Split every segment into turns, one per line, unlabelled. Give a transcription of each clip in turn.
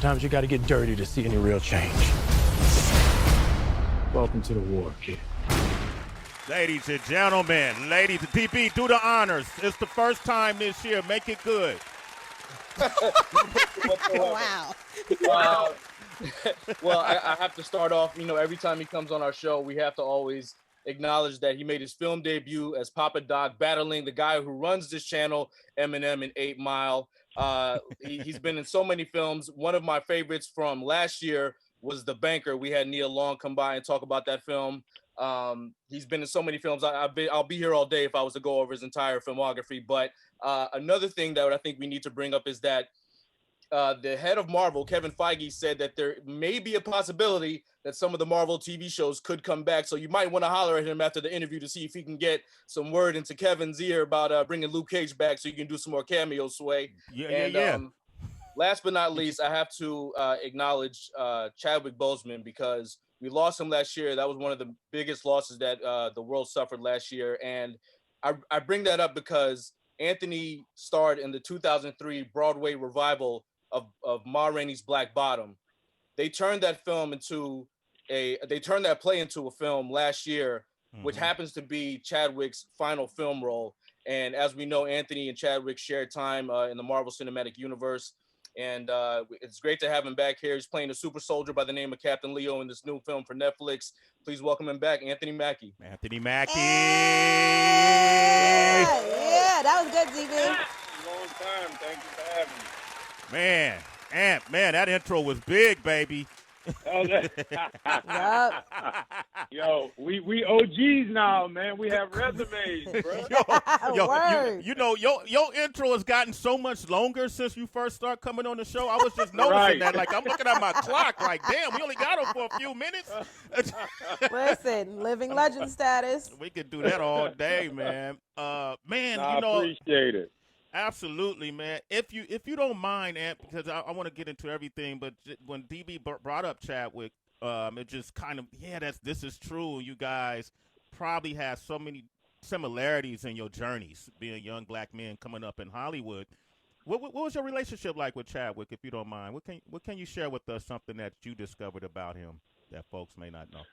Sometimes you got to get dirty to see any real change. Welcome to the war, kid.
Ladies and gentlemen, ladies, DB, do the honors. It's the first time this year. Make it good.
Wow.
Well, I have to start off, every time he comes on our show, we have to always acknowledge that he made his film debut as Papa Doc, battling the guy who runs this channel, Eminem, in 8 Mile. He's been in so many films. One of my favorites from last year was The Banker. We had Nia Long come by and talk about that film. He's been in so many films. I'll be here all day if I was to go over his entire filmography. But another thing that I think we need to bring up is that the head of Marvel, Kevin Feige, said that there may be a possibility that some of the Marvel TV shows could come back. So you might want to holler at him after the interview to see if he can get some word into Kevin's ear about bringing Luke Cage back so you can do some more cameos, Sway.
Yeah.
Last but not least, I have to acknowledge Chadwick Boseman because we lost him last year. That was one of the biggest losses that the world suffered last year. And I bring that up because Anthony starred in the 2003 Broadway revival of Ma Rainey's Black Bottom. They turned that play into a film last year, which happens to be Chadwick's final film role. And as we know, Anthony and Chadwick shared time in the Marvel Cinematic Universe. And it's great to have him back here. He's playing a super soldier by the name of Captain Leo in this new film for Netflix. Please welcome him back, Anthony Mackie.
Anthony Mackie.
Yeah, that was good, DB.
Long time. Thank you for having me.
Man, that intro was big, baby.
Yup.
Yo, we OGs now, man. We have resumes, bro.
Word.
Your intro has gotten so much longer since you first started coming on the show. I was just noticing that. Like, I'm looking at my clock, like, damn, we only got him for a few minutes.
Listen, living legend status.
We could do that all day, man.
I appreciate it.
Absolutely, man. If you don't mind, Ant, because I want to get into everything, but when DB brought up Chadwick, it just kind of, this is true. You guys probably have so many similarities in your journeys, being young black men coming up in Hollywood. What was your relationship like with Chadwick, if you don't mind? What can you share with us, something that you discovered about him that folks may not know?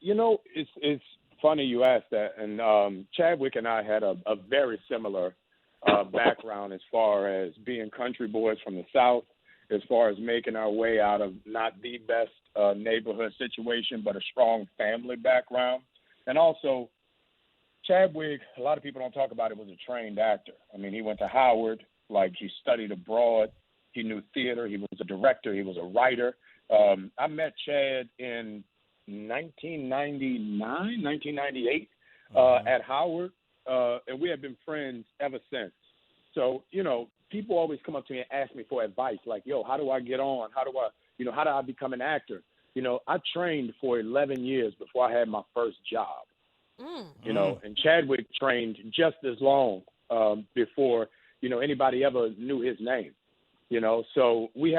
It's funny you asked that, and Chadwick and I had a very similar background as far as being country boys from the South, as far as making our way out of not the best neighborhood situation, but a strong family background. And also, Chadwick, a lot of people don't talk about it, was a trained actor. I mean, he went to Howard, like he studied abroad. He knew theater. He was a director. He was a writer. I met Chad in 1998 at Howard. And we have been friends ever since. So, people always come up to me and ask me for advice, like, yo, how do I get on? How do I become an actor? I trained for 11 years before I had my first job, and Chadwick trained just as long before, anybody ever knew his name, So we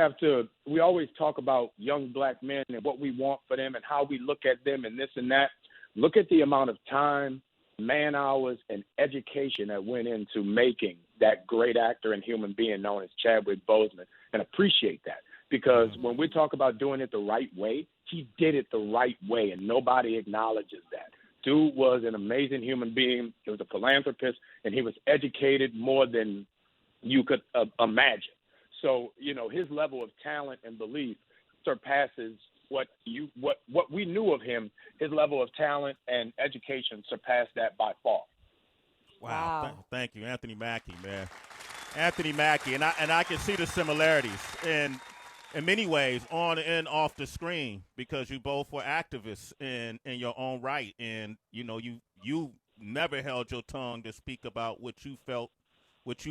always talk about young black men and what we want for them and how we look at them and this and that. Look at the amount of time, man hours, and education that went into making that great actor and human being known as Chadwick Boseman, and appreciate that. Because when we talk about doing it the right way, he did it the right way, and nobody acknowledges that. Dude was an amazing human being. He was a philanthropist, and he was educated more than you could imagine. So, his level of talent and belief surpasses what we knew of him. His level of talent and education surpassed that by far.
Wow. Thank you, Anthony Mackie, man. Anthony Mackie, and I can see the similarities in many ways on and off the screen, because you both were activists in your own right, and you never held your tongue to speak about what you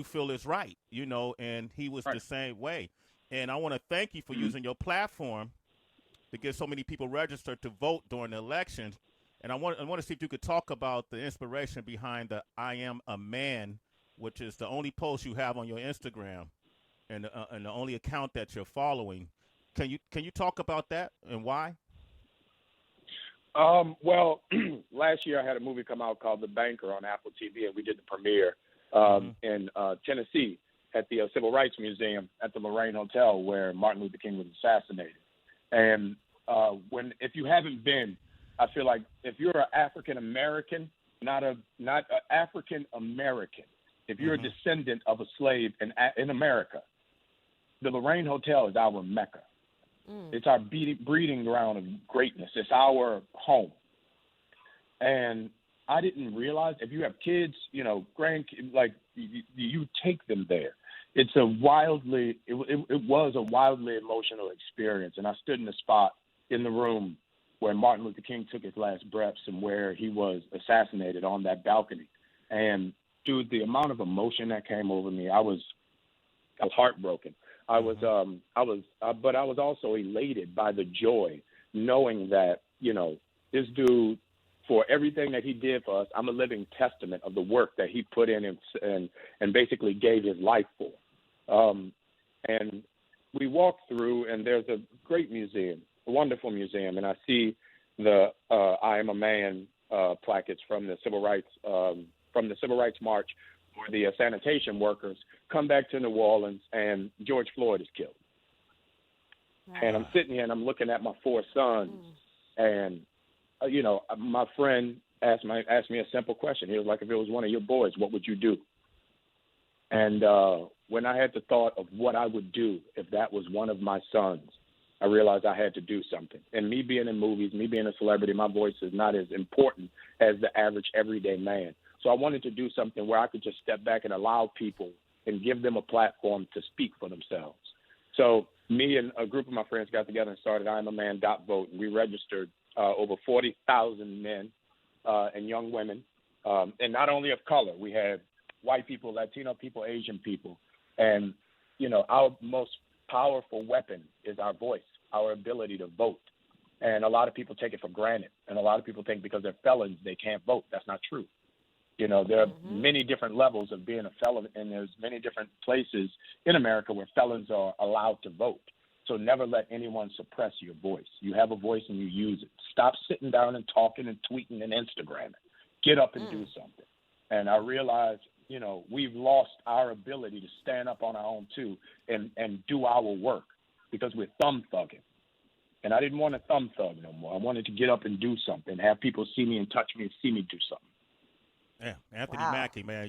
feel is right, and he was the same way. And I want to thank you for using your platform to get so many people registered to vote during the elections. And I want to see if you could talk about the inspiration behind the "I Am a Man," which is the only post you have on your Instagram, and the only account that you're following. Can you talk about that and why?
Well, last year I had a movie come out called The Banker on Apple TV, and we did the premiere in Tennessee. at the Civil Rights Museum at the Lorraine Hotel where Martin Luther King was assassinated. And if you haven't been, I feel like if you're an African American, not a African American, if you're a descendant of a slave in America, the Lorraine Hotel is our Mecca. It's our breeding ground of greatness. It's our home. And I didn't realize, if you have kids, grandkids, like you take them there. It was a wildly emotional experience. And I stood in the spot in the room where Martin Luther King took his last breaths and where he was assassinated on that balcony. And dude, the amount of emotion that came over me, I was heartbroken. But I was also elated by the joy, knowing that, this dude, for everything that he did for us, I'm a living testament of the work that he put in and basically gave his life for. And we walked through, and there's a great museum, a wonderful museum, and I see the I Am a Man plaques from the Civil Rights March, where the sanitation workers come back to New Orleans and George Floyd is killed. Wow. And I'm sitting here and I'm looking at my 4 sons, and my friend asked me a simple question. He was like, if it was one of your boys, what would you do? And when I had the thought of what I would do if that was one of my sons, I realized I had to do something. And me being in movies, me being a celebrity, my voice is not as important as the average everyday man. So I wanted to do something where I could just step back and allow people and give them a platform to speak for themselves. So me and a group of my friends got together and started IamAman.vote, and we registered over 40,000 men and young women, and not only of color. We had white people, Latino people, Asian people. And, our most powerful weapon is our voice, our ability to vote. And a lot of people take it for granted. And a lot of people think because they're felons, they can't vote. That's not true. There are many different levels of being a felon, and there's many different places in America where felons are allowed to vote. So never let anyone suppress your voice. You have a voice and you use it. Stop sitting down and talking and tweeting and Instagramming. Get up and do something. And I realized, we've lost our ability to stand up on our own too and do our work because we're thumb thugging. And I didn't want to thumb thug no more. I wanted to get up and do something, have people see me and touch me and see me do something.
Yeah, Anthony Mackey, man.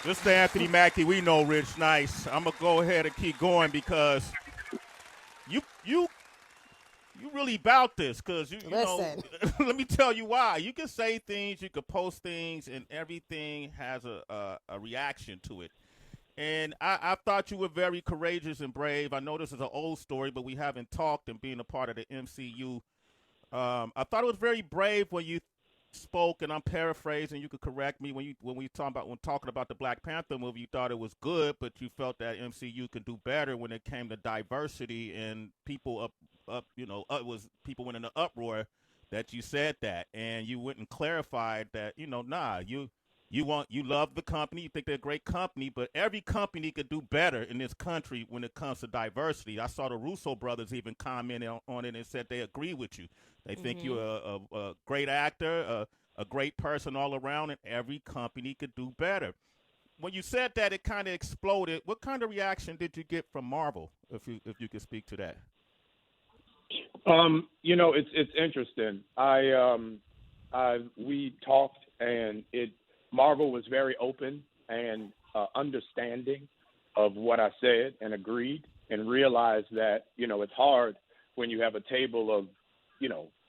This is the Anthony Mackey we know, Rich Nice. I'm going to go ahead and keep going because you really about this because, let me tell you why. You can say things, you can post things, and everything has a reaction to it. And I thought you were very courageous and brave. I know this is an old story, but we haven't talked, and being a part of the MCU. I thought it was very brave when you spoke, and I'm paraphrasing. You could correct me when talking about the Black Panther movie. You thought it was good, but you felt that MCU could do better when it came to diversity and people it was people went into uproar that you said that, and you went and clarified that you love the company, you think they're a great company, but every company could do better in this country when it comes to diversity. I saw the Russo brothers even comment on it and said they agree with you. They think you're a great actor, a great person all around, and every company could do better. When you said that, it kind of exploded. What kind of reaction did you get from Marvel, if you could speak to that?
It's interesting. We talked, and Marvel was very open and understanding of what I said and agreed, and realized that, it's hard when you have a table of,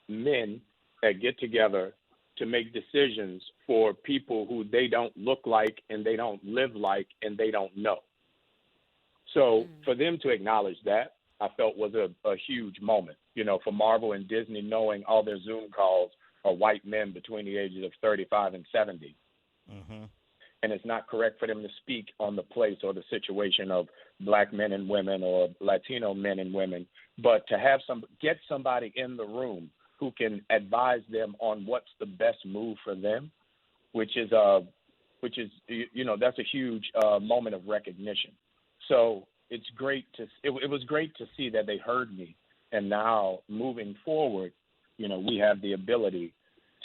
men that get together to make decisions for people who they don't look like and they don't live like and they don't know. So for them to acknowledge that, I felt was a huge moment, for Marvel and Disney, knowing all their Zoom calls are white men between the ages of 35 and 70. Mm-hmm. And it's not correct for them to speak on the place or the situation of Black men and women or Latino men and women, but to get somebody in the room who can advise them on what's the best move for them, which is that's a huge moment of recognition. So it's great it was great to see that they heard me, and now moving forward, we have the ability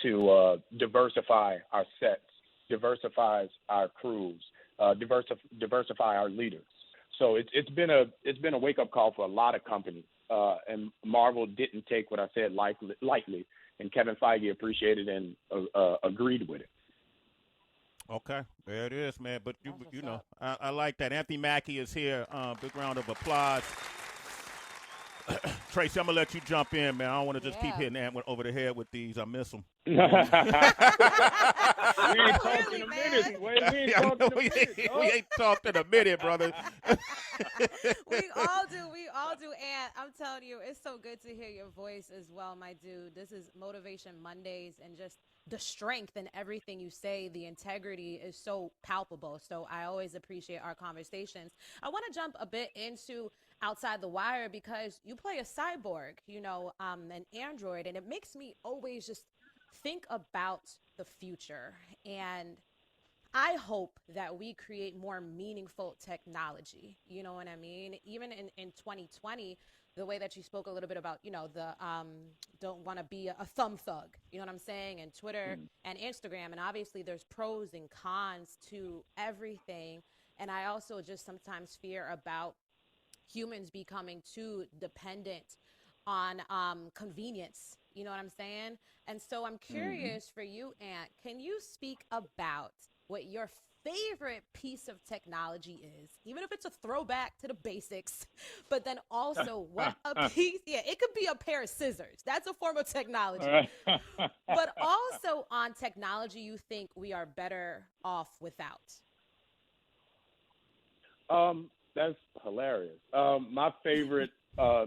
to diversify our sets, diversifies our crews, diversify our leaders. So it's been a wake up call for a lot of companies, and Marvel didn't take what I said lightly, and Kevin Feige appreciated and agreed with it.
Okay, there it is, man. But you know, I like that. Anthony Mackie is here. Big round of applause. Tracy, I'm gonna let you jump in, man. I don't want to just keep hitting Ant over the head with these. I miss them.
We ain't talking a minute. We ain't
talking a minute, brother.
We all do. And I'm telling you, it's so good to hear your voice as well, my dude. This is Motivation Mondays, and just the strength in everything you say, the integrity is so palpable. So I always appreciate our conversations. I want to jump a bit into Outside the Wire because you play a cyborg, you know, an android, and it makes me always just think about the future. And I hope that we create more meaningful technology. You know what I mean? Even in 2020, the way that you spoke a little bit about, you know, the don't want to be a thumb thug, you know what I'm saying? And Twitter and Instagram. And obviously there's pros and cons to everything. And I also just sometimes fear about humans becoming too dependent on convenience. You know what I'm saying? And so I'm curious for you, Ant, can you speak about what your favorite piece of technology is, even if it's a throwback to the basics, but then also what a piece, it could be a pair of scissors. That's a form of technology. But also on technology you think we are better off without.
That's hilarious. My favorite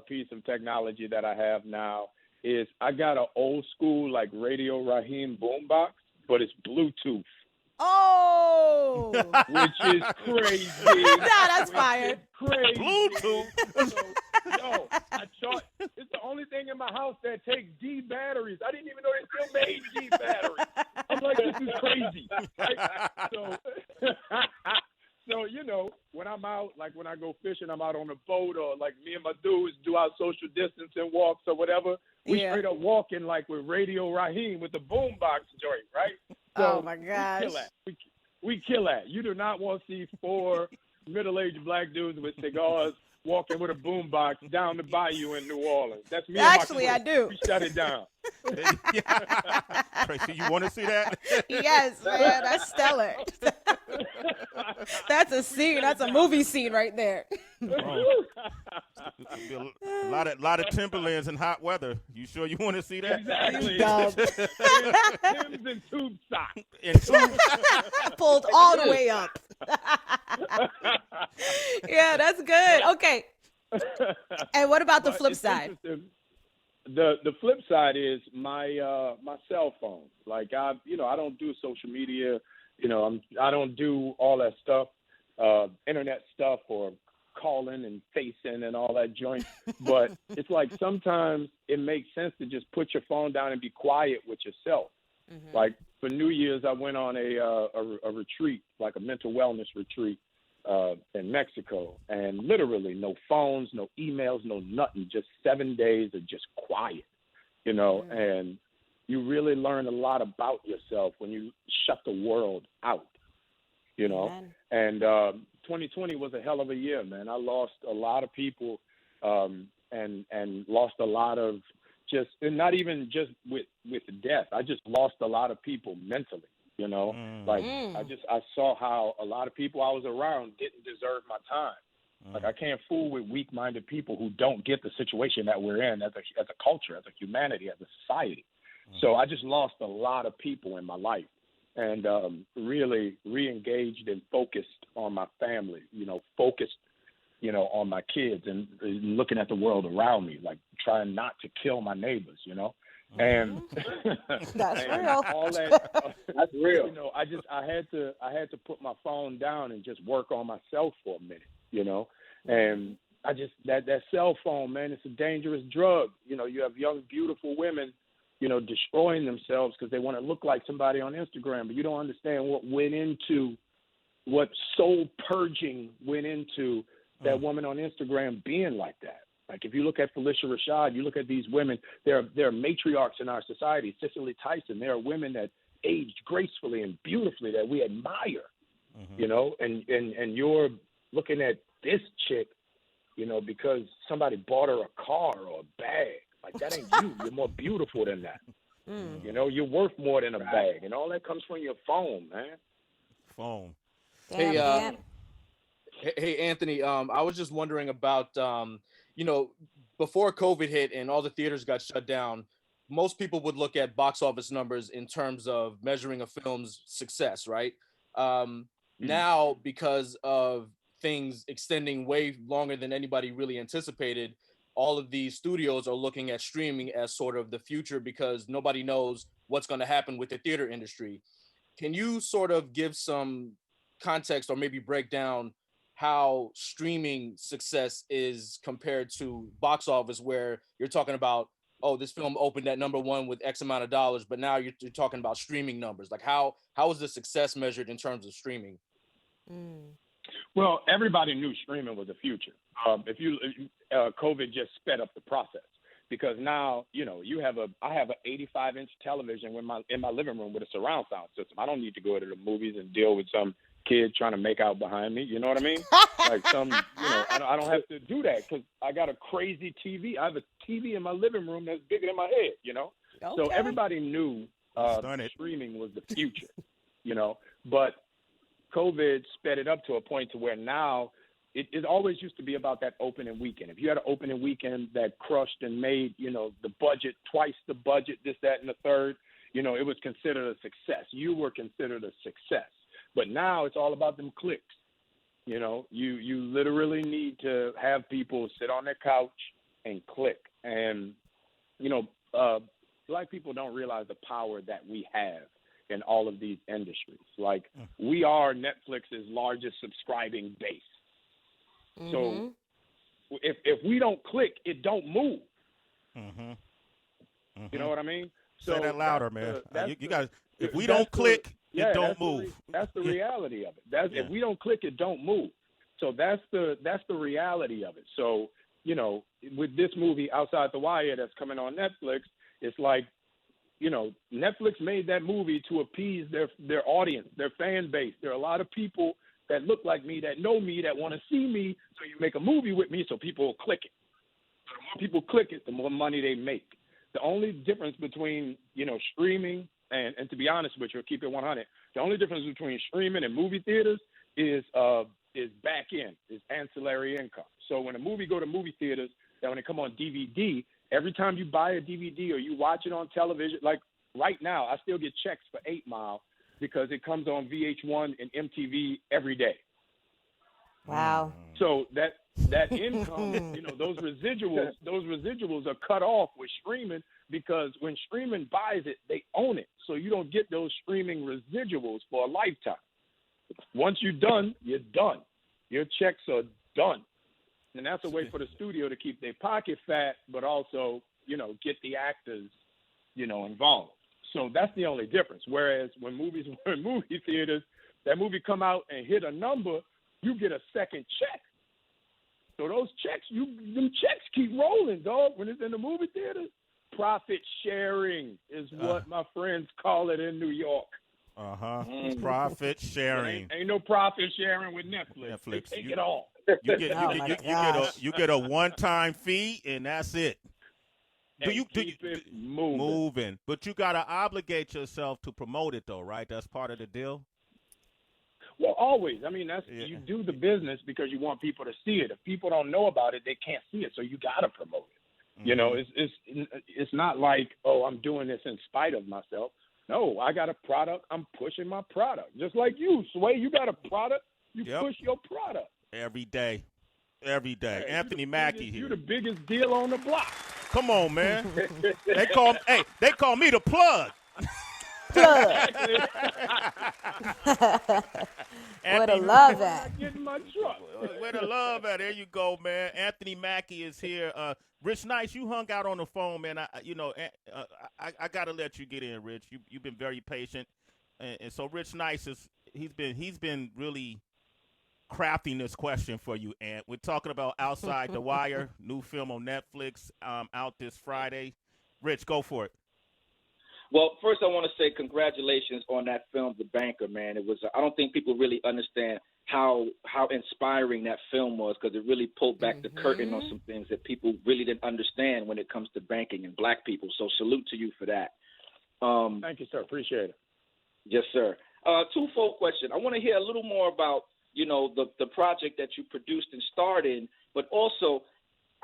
piece of technology that I have now is I got an old school like Radio Raheem boombox, but it's Bluetooth.
Oh,
which is crazy.
That's fire.
Crazy.
Bluetooth.
No, I thought it's the only thing in my house that takes D batteries. I didn't even know they still made D batteries. I'm like, this is crazy. Right? So, you know, when I'm out, like when I go fishing, I'm out on a boat, or like me and my dudes do our social distancing walks or whatever. We straight up walking like with Radio Raheem with the boombox joint, right? So
oh my gosh.
We kill that. You do not want to see 4 middle-aged black dudes with cigars walking with a boombox down the bayou in New Orleans. That's me.
Actually, I do.
We shut it down.
Tracy, you want to see that?
Yes, man. That's stellar. That's a scene. That's a movie scene right there.
A lot of Timberlands in hot weather. You sure you want to see that?
Exactly. Timbs and tube socks.
Pulled all the way up. Yeah, that's good. Okay. And what about the flip side?
The flip side is my my cell phone. Like I don't do social media. I don't do all that stuff, internet stuff, or calling and facing and all that joint. But it's like sometimes it makes sense to just put your phone down and be quiet with yourself. Mm-hmm. Like for New Year's, I went on a retreat, like a mental wellness retreat in Mexico, and literally no phones, no emails, no nothing, just 7 days of just quiet, mm-hmm. And you really learn a lot about yourself when you shut the world out, Amen. And 2020 was a hell of a year, man. I lost a lot of people and lost a lot of and not even just with death. I just lost a lot of people mentally, I saw how a lot of people I was around didn't deserve my time. Like I can't fool with weak-minded people who don't get the situation that we're in as a culture, as a humanity, as a society. So I just lost a lot of people in my life, and really re-engaged and focused on my family, focused, on my kids and looking at the world around me, like trying not to kill my neighbors, and
that's
and
real.
All that, that's real. I had to put my phone down and just work on myself for a minute, and I just that cell phone, man, it's a dangerous drug. You have young, beautiful women, destroying themselves because they want to look like somebody on Instagram, but you don't understand what soul purging went into that woman on Instagram being like that. Like if you look at Felicia Rashad, you look at these women, they're matriarchs in our society. Cicely Tyson, there are women that aged gracefully and beautifully that we admire, you know, and you're looking at this chick, you know, because somebody bought her a car or a bag. Like, that ain't you. You're more beautiful than that. You know, you're worth more than a bag, and all that comes from your phone, man.
Phone.
Damn,
Hey, Anthony. I was just wondering about, you know, before COVID hit and all the theaters got shut down, most people would look at box office numbers in terms of measuring a film's success, right? Now, because of things extending way longer than anybody really anticipated, all of these studios are looking at streaming as sort of the future because nobody knows what's going to happen with the theater industry. Can you sort of give some context or maybe break down how streaming success is compared to box office, where you're talking about, oh, this film opened at #1 with X amount of dollars, but now you're talking about streaming numbers? Like, how is the success measured in terms of streaming?
Well, everybody knew streaming was the future. COVID just sped up the process, because now, you know, I have an 85-inch television in my living room with a surround sound system. I don't need to go to the movies and deal with some kid trying to make out behind me. You know what I mean? Like I don't have to do that because I got a crazy TV. I have a TV in my living room that's bigger than my head, you know? Okay. So everybody knew streaming was the future, you know? But COVID sped it up to a point to where now it always used to be about that opening weekend. If you had an opening weekend that crushed and made, you know, the budget, twice the budget, this, that, and the third, you know, it was considered a success. You were considered a success. But now it's all about them clicks. You know, you literally need to have people sit on their couch and click. And, you know, Black people don't realize the power that we have in all of these industries. Like, we are Netflix's largest subscribing base. So if we don't click, it don't move. You know what I mean? So
say that louder, man. You guys, if we don't click, it don't move.
That's the reality of it. If we don't click, it don't move. So that's the reality of it. So, you know, with this movie Outside the Wire that's coming on Netflix, it's like, you know, Netflix made that movie to appease their audience, their fan base. There are a lot of people that look like me, that know me, that want to see me. So you make a movie with me so people will click it. So the more people click it, the more money they make. The only difference between, you know, streaming and to be honest with you, keep it 100, the only difference between streaming and movie theaters is back end, is ancillary income. So when a movie go to movie theaters, that when it come on DVD, every time you buy a DVD or you watch it on television, like right now, I still get checks for 8 Mile because it comes on VH1 and MTV every day.
Wow.
So that income, you know, those residuals are cut off with streaming, because when streaming buys it, they own it. So you don't get those streaming residuals for a lifetime. Once you're done, you're done. Your checks are done. And that's a way for the studio to keep their pocket fat, but also, you know, get the actors, you know, involved. So that's the only difference. Whereas when movies were in movie theaters, that movie come out and hit a number, you get a second check. So those checks, them checks keep rolling, dog. When it's in the movie theaters, profit sharing is what my friends call it in New York.
Profit sharing.
Ain't no profit sharing with Netflix. They take it all.
You get a one-time fee, and that's it.
Keep it moving.
But you gotta obligate yourself to promote it, though, right? That's part of the deal.
Well, always. I mean, you do the business because you want people to see it. If people don't know about it, they can't see it. So you gotta promote it. You know, it's not like, oh, I'm doing this in spite of myself. No, I got a product. I'm pushing my product. Just like you, Sway. You got a product. You push your product
every day. Hey, Anthony Mackey here.
You're the biggest deal on the block.
Come on, man. They call me the plug.
Where the love at?
Getting my truck.
Where the love at? There you go, man. Anthony Mackey is here. Rich Nice, you hung out on the phone, man. I gotta let you get in, Rich. You've been very patient, and so Rich Nice he's been really crafting this question for you, Ant. We're talking about Outside the Wire, new film on Netflix, out this Friday. Rich, go for it.
Well, first I want to say congratulations on that film, The Banker, man. It was I don't think people really understand how inspiring that film was, because it really pulled back the curtain on some things that people really didn't understand when it comes to banking and black people. So salute to you for that.
Thank you, sir. Appreciate it.
Yes, sir. Twofold question. I want to hear a little more about, the project that you produced and starred in, but also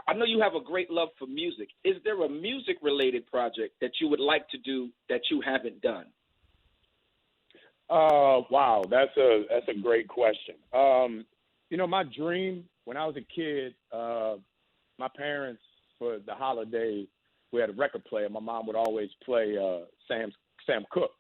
I know you have a great love for music. Is there a music-related project that you would like to do that you haven't done?
Wow, that's a great question. My dream when I was a kid, my parents, for the holidays, we had a record player. My mom would always play Sam Cooke.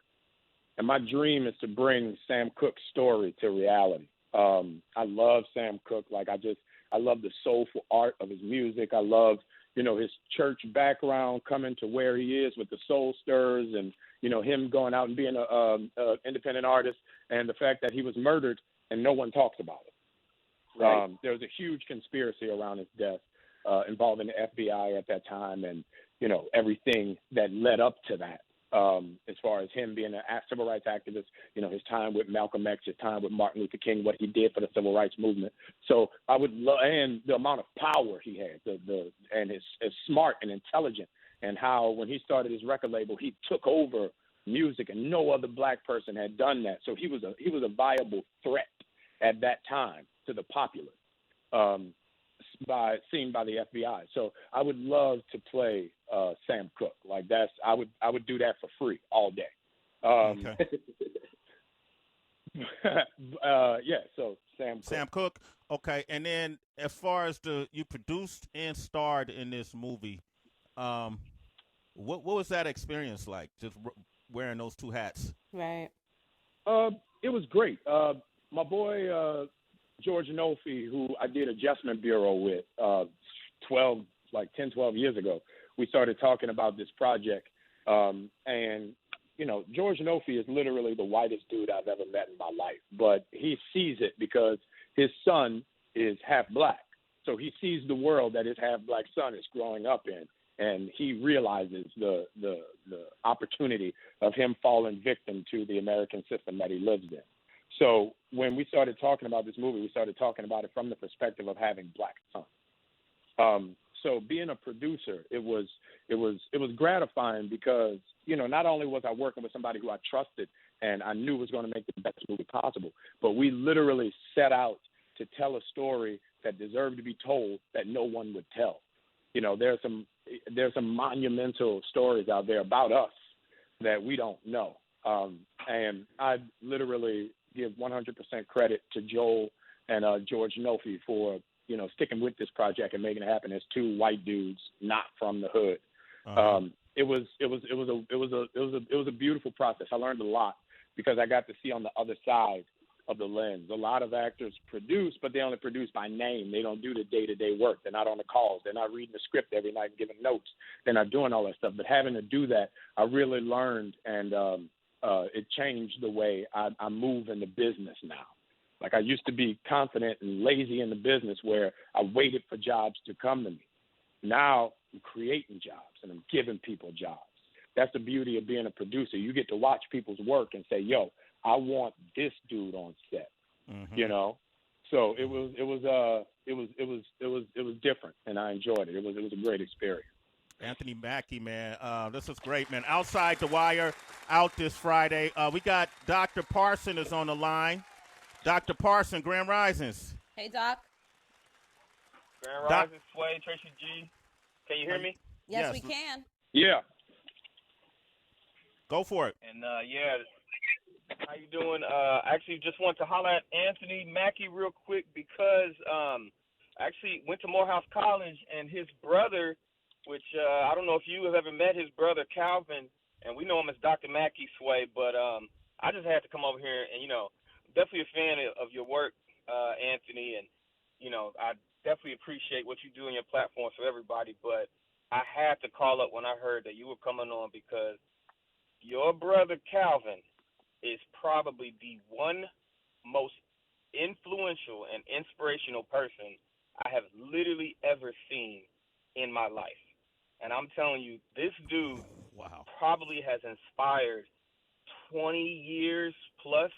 And my dream is to bring Sam Cooke's story to reality. I love Sam Cooke. I love the soulful art of his music. I love, his church background coming to where he is with the Soul Stirrers and, him going out and being a independent artist, and the fact that he was murdered and no one talks about it.
Right.
There was a huge conspiracy around his death involving the FBI at that time, and, everything that led up to that. As far as him being a civil rights activist, his time with Malcolm X, his time with Martin Luther King, what he did for the civil rights movement. So I would love, and the amount of power he had, and his smart and intelligent, and how when he started his record label, he took over music, and no other black person had done that. So he was a viable threat at that time to the populace, seen by the FBI. So I would love to play Sam Cooke. I would do that for free all day.
Okay.
So Sam
Cooke. Okay, and then as far as you produced and starred in this movie, what was that experience like? Just wearing those two hats.
Right.
It was great. My boy George Nolfi, who I did Adjustment Bureau with 10, 12 years ago, we started talking about this project. And George Nolfi is literally the whitest dude I've ever met in my life. But he sees it because his son is half black. So he sees the world that his half black son is growing up in. And he realizes the opportunity of him falling victim to the American system that he lives in. So when we started talking about this movie, we started talking about it from the perspective of having black sons. So being a producer, it was gratifying because, not only was I working with somebody who I trusted and I knew was going to make the best movie possible, but we literally set out to tell a story that deserved to be told that no one would tell. There's some monumental stories out there about us that we don't know. And I literally give 100% credit to Joel and George Nolfi for, sticking with this project and making it happen as two white dudes not from the hood.
Uh-huh.
It was a beautiful process. I learned a lot because I got to see on the other side of the lens. A lot of actors produce, but they only produce by name. They don't do the day-to-day work. They're not on the calls. They're not reading the script every night and giving notes. They're not doing all that stuff. But having to do that, I really learned, and it changed the way I move in the business now. Like I used to be confident and lazy in the business where I waited for jobs to come to me. Now I'm creating jobs and I'm giving people jobs. That's the beauty of being a producer. You get to watch people's work and say, yo, I want this dude on set, So it was different, and I enjoyed it. It was a great experience.
Anthony Mackey, man, this is great, man. Outside the Wire, out this Friday. We got Dr. Parson is on the line. Dr. Parson, Grand Risings.
Hey, Doc.
Grand Risings, Sway, Tracy G. Can you hear me?
Yes, we can.
Yeah.
Go for it.
And how you doing? Actually, just want to holler at Anthony Mackey real quick because I actually went to Morehouse College, and his brother, which I don't know if you have ever met his brother Calvin, and we know him as Dr. Mackey, Sway, but I just had to come over here and, definitely a fan of your work, Anthony, and, I definitely appreciate what you do on your platforms for everybody, but I had to call up when I heard that you were coming on because your brother Calvin is probably the one most influential and inspirational person I have literally ever seen in my life. And I'm telling you, this dude
Wow.
probably has inspired 20 years plus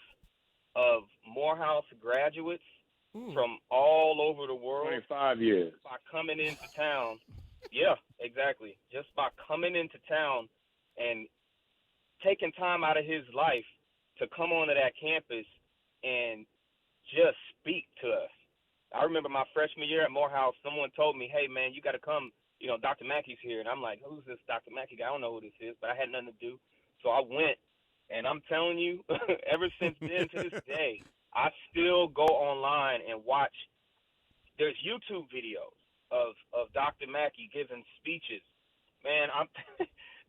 of Morehouse graduates from all over the world.
25 years.
By coming into town. Yeah, exactly. Just by coming into town and taking time out of his life to come onto that campus and just speak to us. I remember my freshman year at Morehouse, someone told me, hey, man, you got to come. You know, Dr. Mackey's here. And I'm like, who's this Dr. Mackey guy? I don't know who this is, but I had nothing to do. So I went, and I'm telling you, ever since then to this day, I still go online and watch. There's YouTube videos of Dr. Mackey giving speeches. Man,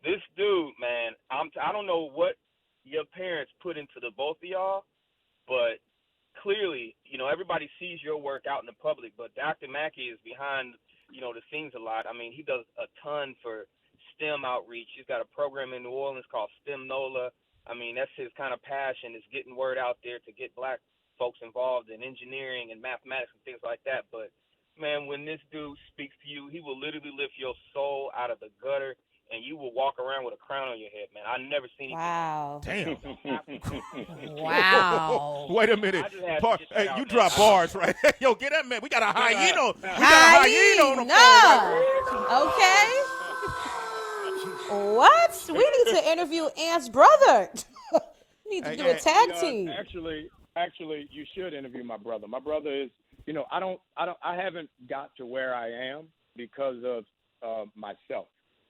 this dude, man, I don't know what your parents put into the both of y'all, but clearly, you know, everybody sees your work out in the public, but Dr. Mackey is behind, you know, the scenes a lot. I mean, he does a ton for STEM outreach. He's got a program in New Orleans called STEM NOLA. I mean, that's his kind of passion, is getting word out there to get black folks involved in engineering and mathematics and things like that. But, man, when this dude speaks to you, he will literally lift your soul out of the gutter, and you will walk around with a crown on your head, man. I've never seen anything.
Wow.
Damn.
Wow.
Wait a minute.
I just had to get that
Hey,
out,
you
man.
drop bars, right? Yo, get that man. We got a hyena. We got a hyena on the phone.
Okay. What? We need to interview Ant's brother. We need to do a tag team.
Actually, you should interview my brother. My brother is, you know, I haven't got to where I am because of myself.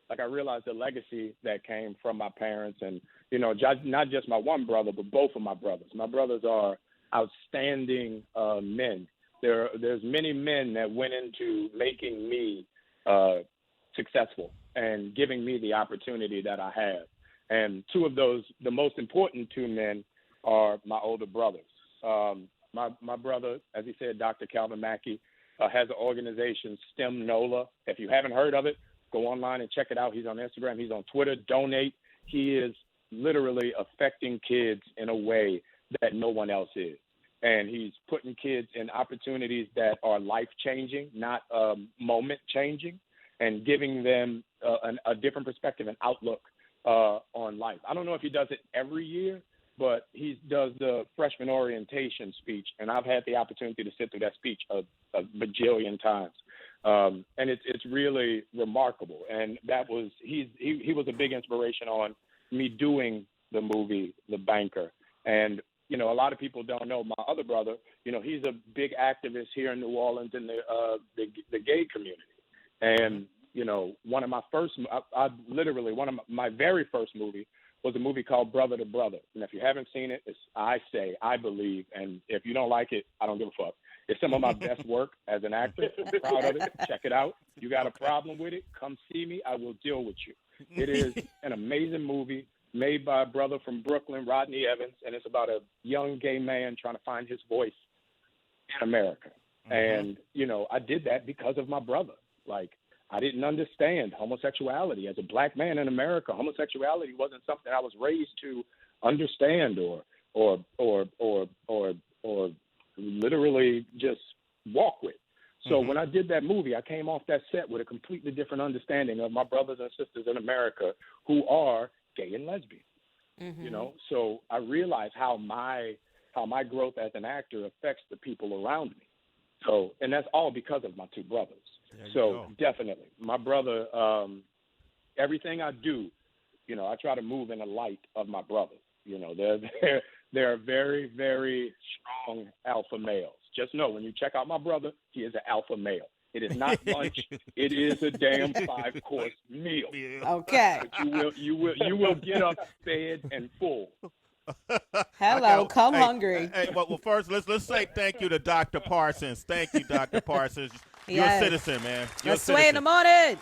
Like, I realized the legacy that came from my parents, and, you know, not just my one brother, but both of my brothers. My brothers are outstanding men. There's many men that went into making me successful and giving me the opportunity that I have. And two of those, the most important two men, are my older brothers. My brother, as he said, Dr. Calvin Mackey, has an organization, STEM NOLA. If you haven't heard of it, go online and check it out. He's on Instagram. He's on Twitter. Donate. He is literally affecting kids in a way that no one else is. And he's putting kids in opportunities that are life-changing, not moment-changing, and giving them a different perspective and outlook on life. I don't know if he does it every year, but he does the freshman orientation speech, and I've had the opportunity to sit through that speech a bajillion times. And it's really remarkable. And he was a big inspiration on me doing the movie The Banker. And, you know, a lot of people don't know my other brother. You know, he's a big activist here in New Orleans in the gay community. And, you know, one of my very first movie was a movie called Brother to Brother. And if you haven't seen it, I believe, and if you don't like it, I don't give a fuck. It's some of my best work as an actor. I'm proud of it. Check it out. You got a problem with it, come see me. I will deal with you. It is an amazing movie made by a brother from Brooklyn, Rodney Evans, and it's about a young gay man trying to find his voice in America. Mm-hmm. And, you know, I did that because of my brother. Like, I didn't understand homosexuality. As a black man in America, homosexuality wasn't something I was raised to understand or literally just walk with. So when I did that movie, I came off that set with a completely different understanding of my brothers and sisters in America who are gay and lesbian. Mm-hmm. You know, so I realized how my growth as an actor affects the people around me. So, and that's all because of my two brothers. So definitely, my brother, everything I do, you know, I try to move in the light of my brothers. You know, they're very, very strong alpha males. Just know, when you check out my brother, he is an alpha male. It is not lunch. It is a damn 5-course meal.
Okay.
But you will get up fed and full.
Hello, come hungry.
Hey, well, first let's say thank you to Dr. Parsons. Thank you, Dr. Parsons. You're a citizen, man. You're
Let's Sway in the morning.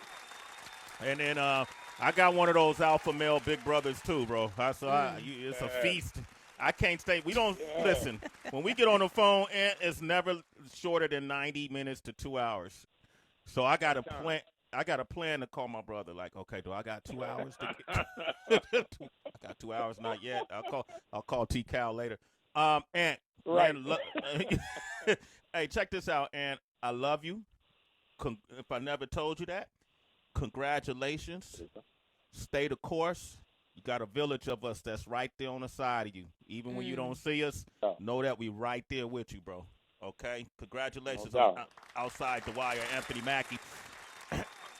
And then I got one of those alpha male big brothers too, bro. It's a feast. I can't stay. We don't listen. When we get on the phone, it's never shorter than 90 minutes to 2 hours. So I got a plan. I got a plan to call my brother. Like, okay, do I got 2 hours to get? I got 2 hours, not yet. I'll call T Cal later. Ant,
right.
Hey, check this out, Ant. I love you. If I never told you that, congratulations Stay the course. You got a village of us that's right there on the side of you. Even when you don't see us, know that we right there with you, bro. Okay? Congratulations on Outside the Wire, Anthony Mackie.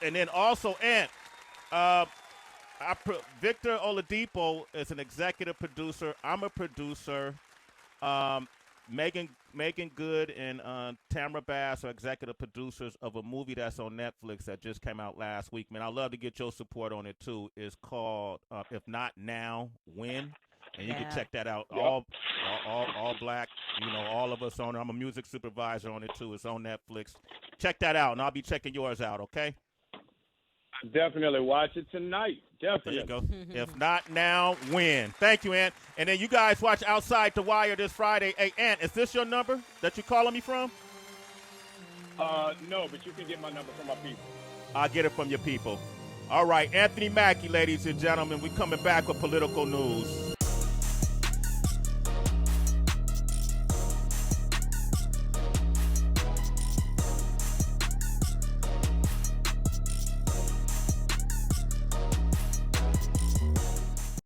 And then also, Ant, Victor Oladipo is an executive producer. I'm a producer. Megan Good and Tamara Bass are executive producers of a movie that's on Netflix that just came out last week. Man, I'd love to get your support on it, too. It's called If Not Now, When? And you can check that out. All black, all of us on it. I'm a music supervisor on it, too. It's on Netflix. Check that out, and I'll be checking yours out, okay?
Definitely watch it tonight. Definitely.
There you go. If not now, when? Thank you, Ant. And then you guys watch Outside the Wire this Friday. Hey, Ant, is this your number that you're calling me from?
No, but you can get my number from my people.
I'll get it from your people. All right, Anthony Mackie, ladies and gentlemen. We're coming back with political news.